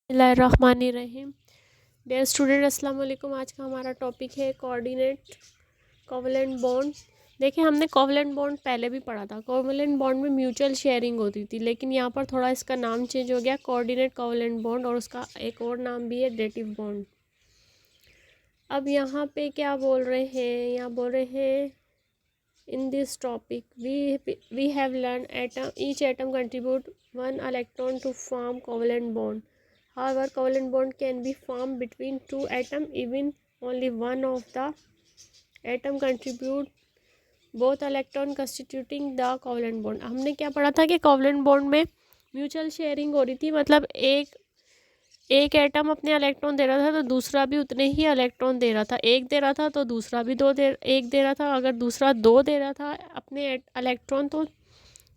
बिस्मिल्लाहिर्रहमानिर्रहीम। Dear student, अस्सलाम वालेकुम। आज का हमारा टॉपिक है कोऑर्डिनेट कोवलेंट बॉन्ड। देखिए, हमने कोवलेंट बॉन्ड पहले भी पढ़ा था। कोवलेंट बॉन्ड में म्यूचुअल शेयरिंग होती थी, लेकिन यहाँ पर थोड़ा इसका नाम चेंज हो गया, कोऑर्डिनेट कोवलेंट बॉन्ड, और उसका एक और नाम भी है डेटिव बॉन्ड। अब यहाँ पे क्या बोल रहे हैं, यहाँ बोल रहे हैं in this topic we have learned each atom contribute one electron to form covalent bond. However, covalent bond can be formed between two atoms even only one of the atom contribute both electron constituting the covalent bond. हमने क्या पढ़ा था कि covalent bond में mutual sharing हो रही थी, मतलब एक एटम अपने इलेक्ट्रॉन दे रहा था तो दूसरा भी उतने ही इलेक्ट्रॉन दे रहा था। एक दे रहा था तो दूसरा भी एक दे रहा था। अगर दूसरा दो दे रहा था अपने इलेक्ट्रॉन, तो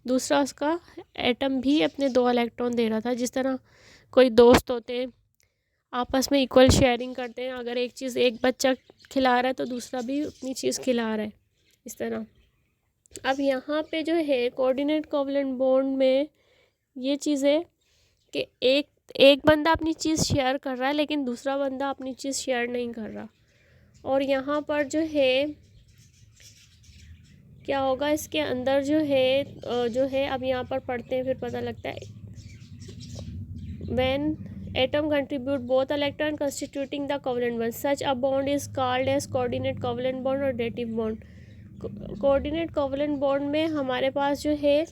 दूसरा उसका एटम भी अपने दो इलेक्ट्रॉन दे रहा था। जिस तरह कोई दोस्त होते हैं, आपस में इक्वल शेयरिंग करते हैं। अगर एक चीज़ एक बच्चा खिला रहा है तो दूसरा भी उतनी चीज़ खिला रहा है, इस तरह। अब यहाँ पे जो है कोऑर्डिनेट कोवलेंट बॉन्ड में ये चीज़ है कि एक बंदा अपनी चीज़ शेयर कर रहा है, लेकिन दूसरा बंदा अपनी चीज़ शेयर नहीं कर रहा। और यहाँ पर जो है क्या होगा, इसके अंदर जो है अब यहाँ पर पढ़ते हैं, फिर पता लगता है। When atom contribute both electron constituting the covalent bond, such a bond is called as coordinate covalent bond और dative bond. Coordinate covalent bond में हमारे पास जो है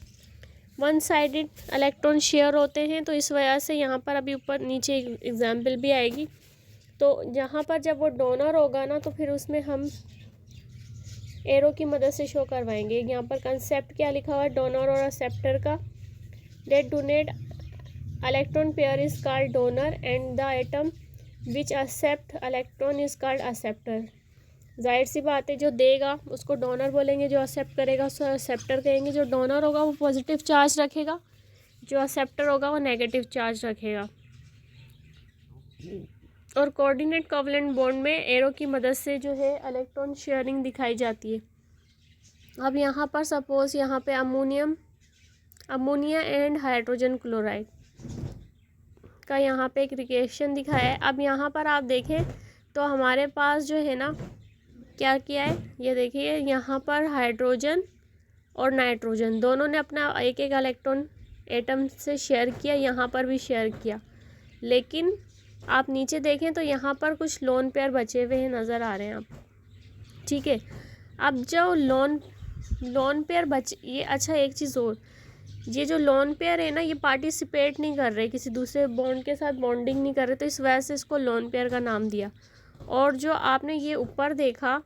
वन साइडेड इलेक्ट्रॉन शेयर होते हैं, तो इस वजह से यहाँ पर अभी ऊपर नीचे एग्जाम्पल भी आएगी। तो यहाँ पर जब वो डोनर होगा ना, तो फिर उसमें हम एरो की मदद से शो करवाएंगे। यहाँ पर कंसेप्ट क्या लिखा हुआ है डोनर और एक्सेप्टर का। That donate electron pair is called donor and the atom which accept electron is called acceptor. जाहिर सी बात है, जो देगा उसको डोनर बोलेंगे, जो एक्सेप्ट करेगा उसको एक्सेप्टर कहेंगे। जो डोनर होगा वो पॉजिटिव चार्ज रखेगा, जो एक्सेप्टर होगा वो नेगेटिव चार्ज रखेगा। और कोऑर्डिनेट कोवलेंट बॉन्ड में एरो की मदद से जो है इलेक्ट्रॉन शेयरिंग दिखाई जाती है। अब यहाँ पर सपोज यहाँ पे अमोनिया एंड हाइड्रोजन क्लोराइड का यहाँ पे एक रिएक्शन दिखाया है। अब यहाँ पर आप देखें तो हमारे पास जो है ना क्या किया है, ये देखिए, यहाँ पर हाइड्रोजन और नाइट्रोजन दोनों ने अपना एक एक इलेक्ट्रॉन एटम से शेयर किया, यहाँ पर भी शेयर किया। लेकिन आप नीचे देखें तो यहाँ पर कुछ लोन पेयर बचे हुए हैं, नज़र आ रहे हैं आप, ठीक है। अब जो लोन पेयर ये अच्छा, एक चीज़ और, ये जो लोन पेयर है ना, ये पार्टिसिपेट नहीं कर रहे, किसी दूसरे बॉन्ड के साथ बॉन्डिंग नहीं कर रहे, तो इस वजह से इसको लोन पेयर का नाम दिया। और जो आपने ये ऊपर देखा,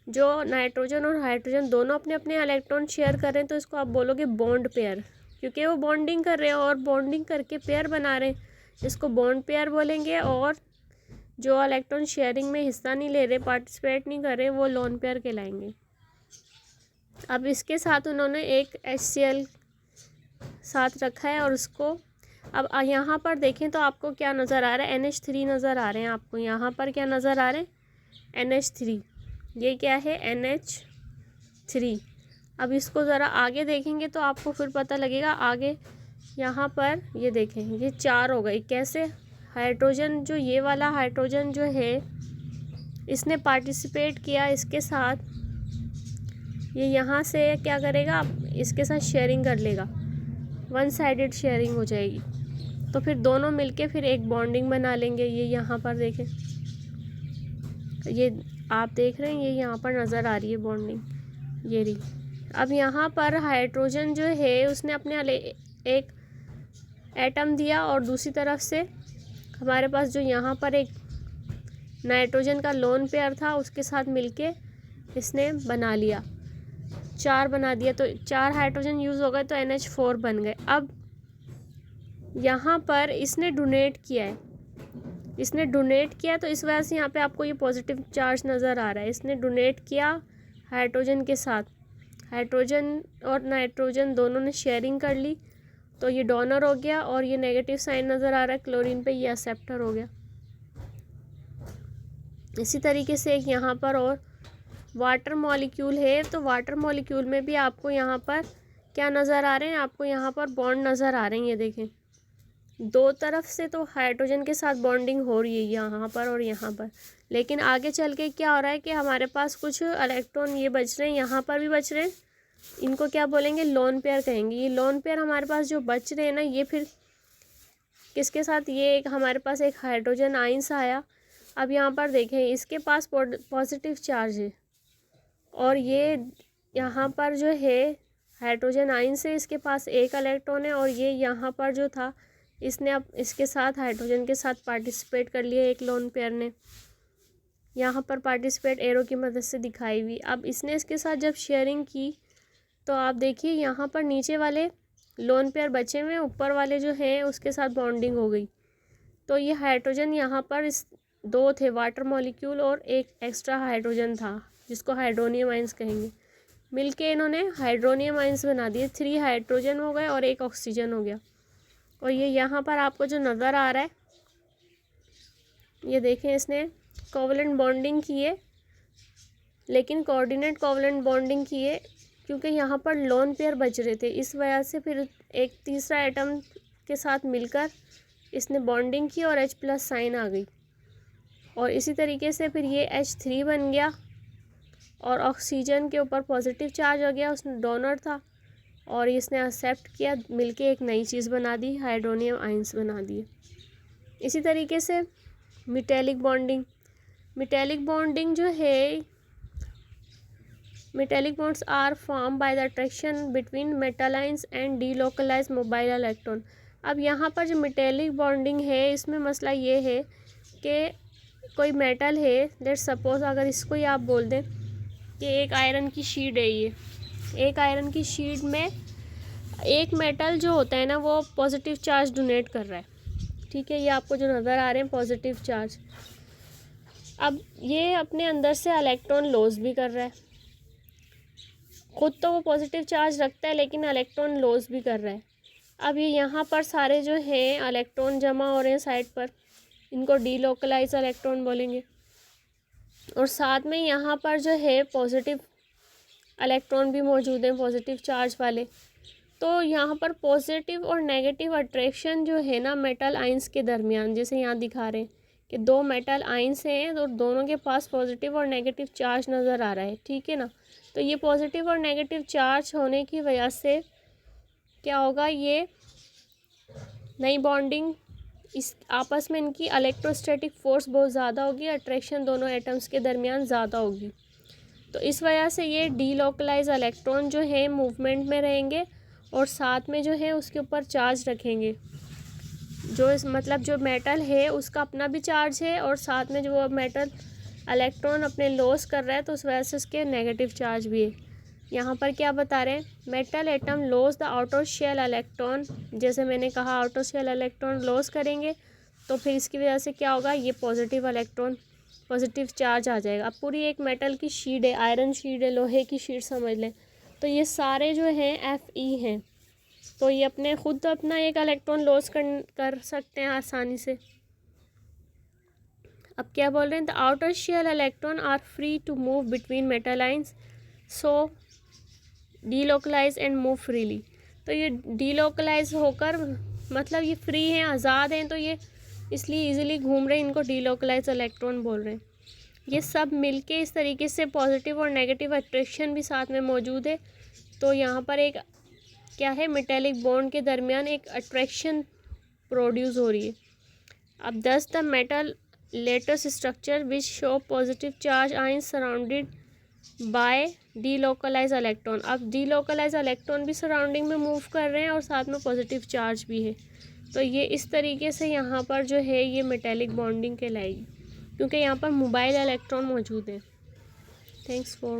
जो नाइट्रोजन और हाइड्रोजन दोनों अपने अपने इलेक्ट्रॉन शेयर कर रहे हैं, तो इसको आप बोलोगे बॉन्ड पेयर, क्योंकि वो बॉन्डिंग कर रहे हैं और बॉन्डिंग करके पेयर बना रहे हैं, इसको बॉन्ड पेयर बोलेंगे। और जो इलेक्ट्रॉन शेयरिंग में हिस्सा नहीं ले रहे, पार्टिसिपेट नहीं कर रहे, वो लोन पेयर कहलाएंगे। अब इसके साथ उन्होंने एक HCl साथ रखा है, और उसको अब यहाँ पर देखें तो आपको क्या नज़र आ रहा है, NH3 नज़र आ रहे हैं आपको। यहाँ पर क्या नज़र आ रहे हैं, NH3। ये क्या है, NH3। अब इसको ज़रा आगे देखेंगे तो आपको फिर पता लगेगा आगे। यहाँ पर ये देखें, ये 4 हो गई। कैसे, हाइड्रोजन, जो ये वाला हाइड्रोजन जो है, इसने पार्टिसिपेट किया इसके साथ, ये यहाँ से क्या करेगा, इसके साथ शेयरिंग कर लेगा, वन साइडेड शेयरिंग हो जाएगी। तो फिर दोनों मिलके फिर एक बॉन्डिंग बना लेंगे। ये यहाँ पर देखें, ये आप देख रहे हैं, ये यहाँ पर नज़र आ रही है बॉन्डिंग, ये रही। अब यहाँ पर हाइड्रोजन जो है उसने अपने एक एटम दिया, और दूसरी तरफ से हमारे पास जो यहाँ पर एक नाइट्रोजन का लोन पेयर था, उसके साथ मिलके इसने बना लिया, 4 बना दिया। तो 4 हाइड्रोजन यूज़ हो गए, तो NH4 बन गए। अब यहाँ पर इसने डोनेट किया है, तो इस वजह से यहाँ पे आपको ये पॉजिटिव चार्ज नज़र आ रहा है। इसने डोनेट किया हाइड्रोजन के साथ, हाइड्रोजन और नाइट्रोजन दोनों ने शेयरिंग कर ली, तो ये डोनर हो गया। और ये नेगेटिव साइन नज़र आ रहा है क्लोरीन पे, ये एक्सेप्टर हो गया। इसी तरीके से एक यहाँ पर और वाटर मॉलिक्यूल है, तो वाटर मॉलिक्यूल में भी आपको यहाँ पर क्या नज़र आ रहे हैं, आपको यहाँ पर बॉन्ड नज़र आ रहे हैं। ये देखें, दो तरफ से तो हाइड्रोजन के साथ बॉन्डिंग हो रही है, यहाँ पर और यहाँ पर, लेकिन आगे चल के क्या हो रहा है कि हमारे पास कुछ इलेक्ट्रॉन ये बच रहे हैं, यहाँ पर भी बच रहे हैं, इनको क्या बोलेंगे, लोन पेयर कहेंगे। ये लोन पेयर हमारे पास जो बच रहे हैं ना, ये फिर किसके साथ, ये एक हमारे पास एक हाइड्रोजन आइंस आया। अब यहाँ पर देखें, इसके पास पॉजिटिव चार्ज है और ये यहाँ पर जो है हाइड्रोजन आयन से इसके पास एक इलेक्ट्रॉन है, और ये यहाँ पर जो था इसने अब इसके साथ हाइड्रोजन के साथ पार्टिसिपेट कर लिया एक लोन पेयर ने। यहाँ पर पार्टिसिपेट एरो की मदद से दिखाई हुई। अब इसने इसके साथ जब शेयरिंग की तो आप देखिए यहाँ पर नीचे वाले लोन पेयर बचे हुए, ऊपर वाले जो हैं उसके साथ बॉन्डिंग हो गई। तो ये हाइड्रोजन यहाँ पर इस दो थे वाटर मॉलिक्यूल और एक एक्स्ट्रा हाइड्रोजन था जिसको हाइड्रोनियम आइंस कहेंगे, मिलके इन्होंने हाइड्रोनियम आइंस बना दिए। 3 हाइड्रोजन हो गए और एक ऑक्सीजन हो गया। और ये यहाँ पर आपको जो नज़र आ रहा है, ये देखें, इसने कोवलेंट बॉन्डिंग की है, लेकिन कोऑर्डिनेट कोवलेंट बॉन्डिंग की है क्योंकि यहाँ पर लोन पेयर बच रहे थे। इस वजह से फिर एक तीसरा एटम के साथ मिलकर इसने बॉन्डिंग की और H+ साइन आ गई, और इसी तरीके से फिर ये H3 बन गया और ऑक्सीजन के ऊपर पॉजिटिव चार्ज हो गया, उसने डोनर था और इसने एक्सेप्ट किया, मिलके एक नई चीज़ बना दी, हाइड्रोनियम आइंस बना दिए। इसी तरीके से मेटेलिक बॉन्डिंग जो है, metallic bonds are form by the attraction between metal ions and delocalize mobile electron. अब यहाँ पर जो मेटेलिक बॉन्डिंग है, इसमें मसला ये है कि कोई मेटल है, लेट्स सपोज अगर इसको ही आप बोल दें कि एक आयरन की शीट है, ये एक आयरन की शीट में एक मेटल जो होता है ना वो पॉजिटिव चार्ज डोनेट कर रहा है, ठीक है, ये आपको जो नज़र आ रहे हैं पॉजिटिव चार्ज। अब ये अपने अंदर से इलेक्ट्रॉन लॉस भी कर रहा है, खुद तो वो पॉजिटिव चार्ज रखता है लेकिन इलेक्ट्रॉन लॉस भी कर रहा है। अब ये यहाँ पर सारे जो हैं इलेक्ट्रॉन जमा हो रहे हैं साइड पर, इनको डीलोकलाइज इलेक्ट्रॉन बोलेंगे, और साथ में यहाँ पर जो है पॉजिटिव इलेक्ट्रॉन भी मौजूद हैं, पॉजिटिव चार्ज वाले। तो यहाँ पर पॉजिटिव और नेगेटिव अट्रैक्शन जो है ना मेटल आइंस के दरमियान, जैसे यहाँ दिखा रहे हैं कि 2 मेटल आइंस हैं और दोनों के पास पॉजिटिव और नेगेटिव चार्ज नज़र आ रहा है, ठीक है ना। तो ये पॉजिटिव और नेगेटिव चार्ज होने की वजह से क्या होगा, ये नई बॉन्डिंग, इस आपस में इनकी इलेक्ट्रोस्टैटिक फोर्स बहुत ज़्यादा होगी, अट्रैक्शन दोनों एटम्स के दरमियान ज़्यादा होगी। तो इस वजह से ये डीलोकलाइज इलेक्ट्रॉन जो है मूवमेंट में रहेंगे और साथ में जो है उसके ऊपर चार्ज रखेंगे। जो इस मतलब जो मेटल है उसका अपना भी चार्ज है और साथ में जो वो मेटल इलेक्ट्रॉन अपने लॉस कर रहा है तो उस वजह से उसके नेगेटिव चार्ज भी है। यहाँ पर क्या बता रहे हैं, metal atom loss the outer shell electron, जैसे मैंने कहा आउटर शेल इलेक्ट्रॉन लॉस करेंगे तो फिर इसकी वजह से क्या होगा, ये पॉजिटिव इलेक्ट्रॉन पॉजिटिव चार्ज आ जाएगा। अब पूरी एक मेटल की शीट है, आयरन शीट है, लोहे की शीट समझ लें, तो ये सारे जो हैं Fe हैं, तो ये अपने खुद अपना एक इलेक्ट्रॉन लॉस कर सकते हैं आसानी से। अब क्या बोल रहे हैं, the outer shell electron are free to move between metal ions so delocalize and move freely. तो ये डीलोकलाइज होकर मतलब ये फ्री हैं, आज़ाद हैं, तो ये इसलिए इजीली घूम रहे हैं, इनको डीलोकलाइज इलेक्ट्रॉन बोल रहे हैं। ये सब मिलके इस तरीके से पॉजिटिव और नेगेटिव अट्रैक्शन भी साथ में मौजूद है। तो यहाँ पर एक क्या है, मेटेलिक बॉन्ड के दरमियान एक अट्रैक्शन प्रोड्यूस हो रही है। अब thus the metal lattice structure which show positive charge ions surrounded by delocalize electron. अब डीलोकलाइज इलेक्ट्रॉन भी सराउंडिंग में मूव कर रहे हैं और साथ में पॉजिटिव चार्ज भी है। तो ये इस तरीके से यहाँ पर जो है ये मेटेलिक बॉन्डिंग कहलाएगी क्योंकि यहाँ पर मोबाइल इलेक्ट्रॉन मौजूद है। Thanks for